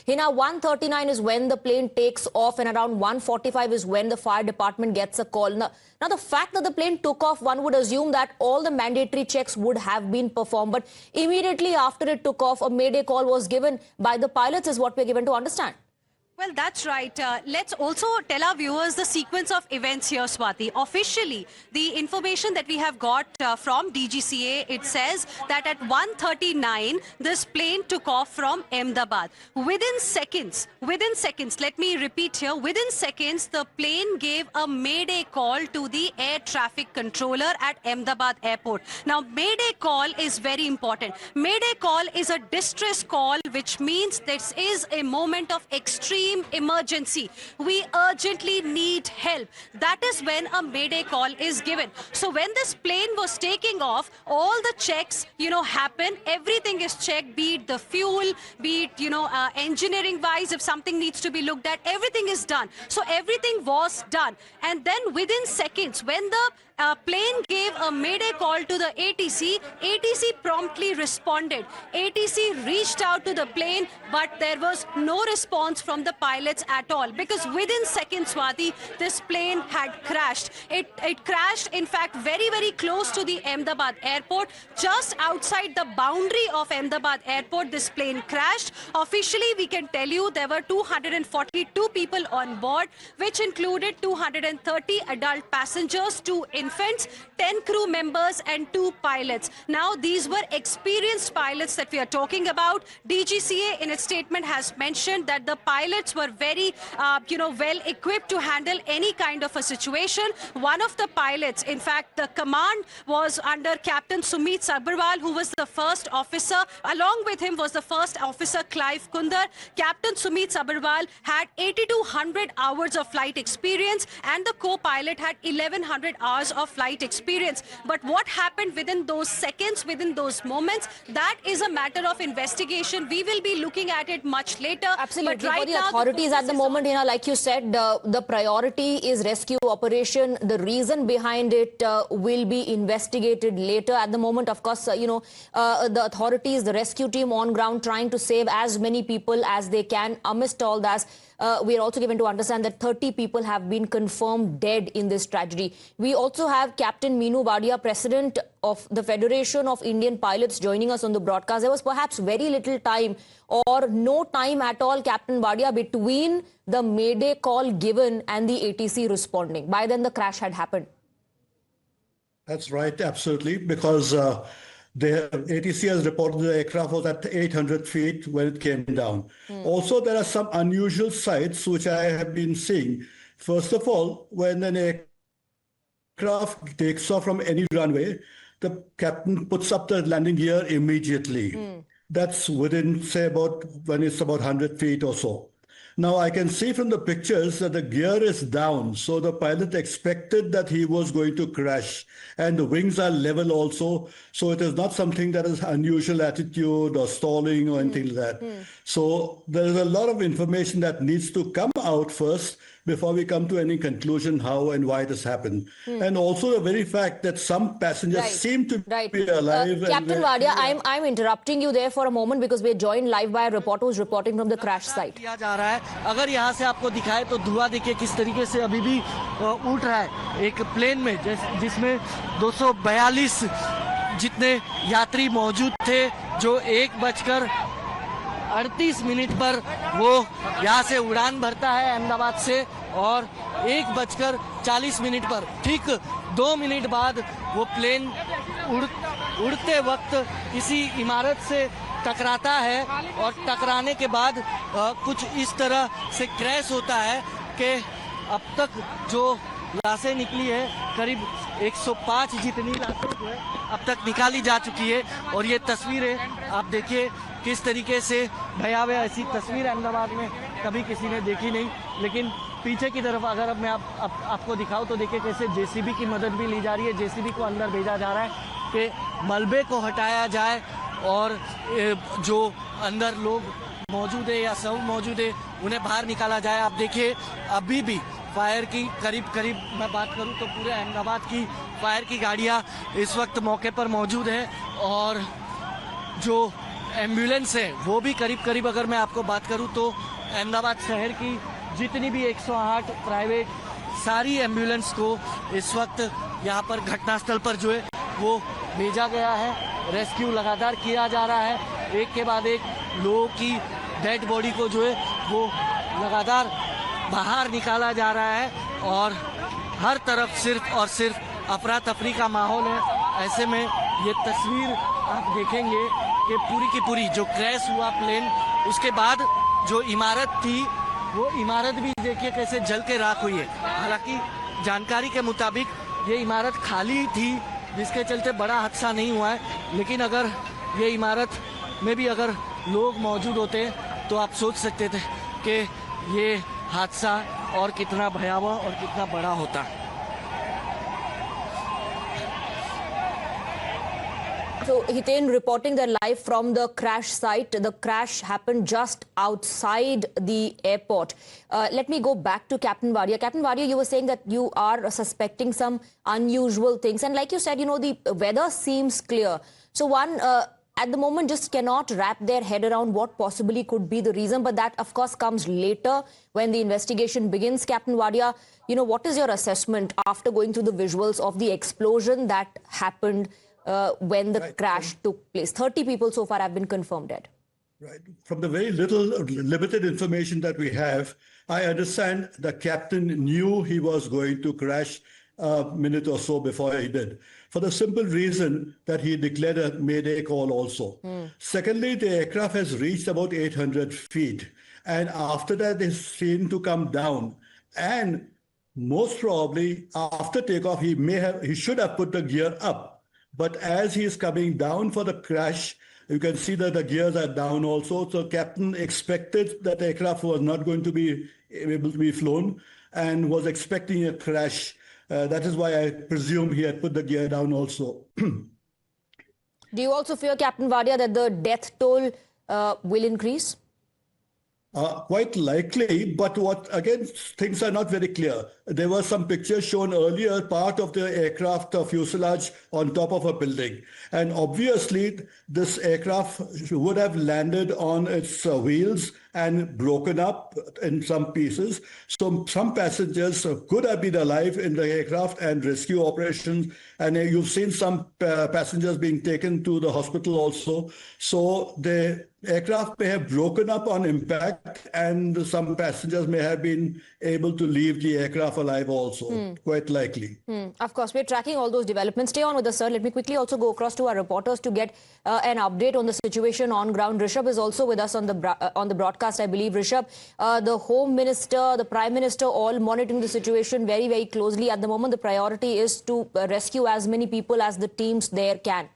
Hina, 1:39 is when the plane takes off, and around 1:45 is when the fire department gets a call. Now, the fact that the plane took off, one would assume that all the mandatory checks would have been performed. But immediately after it took off, a mayday call was given by the pilots, is what we're given to understand. Well, that's right. Let's also tell our viewers the sequence of events here, Swati. Officially, the information that we have got from DGCA, it says that at 1:39, this plane took off from Ahmedabad. Within seconds, let me repeat here, within seconds, the plane gave a mayday call to the air traffic controller at Ahmedabad airport. Now, mayday call is very important. Mayday call is a distress call, which means this is a moment of extreme emergency. We urgently need help. That is when a mayday call is given. So when this plane was taking off, all the checks, happen. Everything is checked, be it the fuel, be it, engineering wise, if something needs to be looked at, everything is done. So everything was done. And then within seconds, when the plane gave a mayday call to the ATC, ATC promptly responded. ATC reached out to the plane, but there was no response from the pilots at all, because within seconds, Swati, this plane had crashed. It crashed, in fact, very, very close to the Ahmedabad airport. Just outside the boundary of Ahmedabad airport, this plane crashed. Officially, we can tell you there were 242 people on board, which included 230 adult passengers, 2 infants, 10 crew members and 2 pilots. Now, these were experienced pilots that we are talking about. DGCA in its statement has mentioned that the pilots were very, well equipped to handle any kind of a situation. One of the pilots, in fact, the command was under Captain Sumit Sabharwal, who was the first officer. Along with him was the first officer, Clive Kundar. Captain Sumit Sabharwal had 8,200 hours of flight experience, and the co-pilot had 1,100 hours of flight experience. But what happened within those seconds, within those moments, that is a matter of investigation. We will be looking at it much later. Absolutely. But right for the now, authorities at the moment, like you said, the priority is rescue operation. The reason behind it will be investigated later. At the moment, of course, the authorities, the rescue team on ground trying to save as many people as they can. Amidst all that, we are also given to understand that 30 people have been confirmed dead in this tragedy. We also have Captain Meenu Wadia, President of the Federation of Indian Pilots, joining us on the broadcast. There was perhaps very little time or no time at all, Captain Wadia, between the mayday call given and the ATC responding. By then, the crash had happened. That's right, absolutely, because the ATC has reported the aircraft was at 800 feet when it came down. Also, there are some unusual sights which I have been seeing. First of all, when an aircraft takes off from any runway, the captain puts up the landing gear immediately. That's within, say, when it's about 100 feet or so. Now, I can see from the pictures that the gear is down, so the pilot expected that he was going to crash, and the wings are level also, so it is not something that is unusual attitude or stalling or anything like that. So there is a lot of information that needs to come out first before we come to any conclusion how and why this happened. And also the very fact that some passengers seem to be alive. Captain Wadia, I'm interrupting you there for a moment because we're joined live by a reporter who's reporting from the crash site. किया जा रहा है, अगर यहाँ से आपको दिखाए तो धुआं देखिए किस तरीके से अभी भी उठ रहा है एक प्लेन में, जिसमें 242 जितने यात्री मौजूद थे, जो 1:38 पर वो यहाँ से उड़ान भरता है अहमदाबाद से, और 1:40 पर ठीक 2 मिनट बाद वो प्लेन उड़ते वक्त किसी इमारत से टकराता है, और टकराने के बाद कुछ इस तरह से क्रैश होता है कि अब तक जो लाशें निकली है करीब 105 जितनी लाशें जो है अब तक निकाली जा चुकी है। और ये तस्वीरें आप देखिए किस तरीके से भयावह, ऐसी तस्वीर अहमदाबाद में कभी किसी ने देखी नहीं। लेकिन पीछे की तरफ अगर अब मैं आपको दिखाऊं तो देखिए कैसे जेसीबी की मदद भी ली जा रही है। जेसीबी को अंदर भेजा जा रहा है कि मलबे को हटाया जाए और जो अंदर लोग मौजूद है या सब मौजूद है उन्हें बाहर निकाला जाए। आप देखिए अभी भी फायर की करीब मैं बात करूं तो पूरे अहमदाबाद की फायर की गाड़ियां इस वक्त मौके पर मौजूद हैं, और जो एम्बुलेंस है वो भी करीब करीब अगर मैं आपको बात करूं तो अहमदाबाद शहर की जितनी भी 108 प्राइवेट सारी एम्बुलेंस को इस वक्त यहाँ पर घटनास्थल पर जो है वो भेजा गया है। रेस्क्यू लगातार किया जा रहा है, एक के बाद एक लोगों की डेड बॉडी को जो है वो लगातार बाहर निकाला जा रहा है और हर तरफ सिर्फ और सिर्फ अफरा तफरी का माहौल है। ऐसे में ये तस्वीर आप देखेंगे कि पूरी की पूरी जो क्रैश हुआ प्लेन, उसके बाद जो इमारत थी वो इमारत भी देखिए कैसे जल के राख हुई है। हालांकि जानकारी के मुताबिक ये इमारत खाली थी जिसके चलते बड़ा हादसा नहीं हुआ है, लेकिन अगर ये इमारत में भी अगर लोग मौजूद होते तो आप सोच सकते थे कि ये हादसा और कितना भयावह और कितना बड़ा होता। So, Hiten, reporting that live from the crash site. The crash happened just outside the airport. Let me go back to Captain Wadia. Captain Wadia, you were saying that you are suspecting some unusual things. And like you said, you know, the weather seems clear. So one, at the moment, just cannot wrap their head around what possibly could be the reason. But that, of course, comes later when the investigation begins. Captain Wadia, you know, what is your assessment after going through the visuals of the explosion that happened when the crash took place? 30 people so far have been confirmed dead. Right. From the very limited information that we have, I understand the captain knew he was going to crash a minute or so before he did, for the simple reason that he declared a mayday call also. Secondly, the aircraft has reached about 800 feet, and after that is seen to come down. And most probably after takeoff, he should have put the gear up. But as he is coming down for the crash, you can see that the gears are down also. So captain expected that the aircraft was not going to be able to be flown and was expecting a crash. That is why I presume he had put the gear down also. Do you also fear, Captain Wadia, that the death toll will increase? Quite likely, but again, things are not very clear. There were some pictures shown earlier, part of the aircraft fuselage on top of a building. And obviously, this aircraft would have landed on its wheels and broken up in some pieces. So some passengers could have been alive in the aircraft and rescue operations. And you've seen some passengers being taken to the hospital also. So the aircraft may have broken up on impact and some passengers may have been able to leave the aircraft alive also, quite likely. Of course, we're tracking all those developments. Stay on with us, sir. Let me quickly also go across to our reporters to get an update on the situation on ground. Rishabh is also with us on the broadcast, I believe. Rishabh, the Home Minister, the Prime Minister, all monitoring the situation very, very closely. At the moment, the priority is to rescue as many people as the teams there can.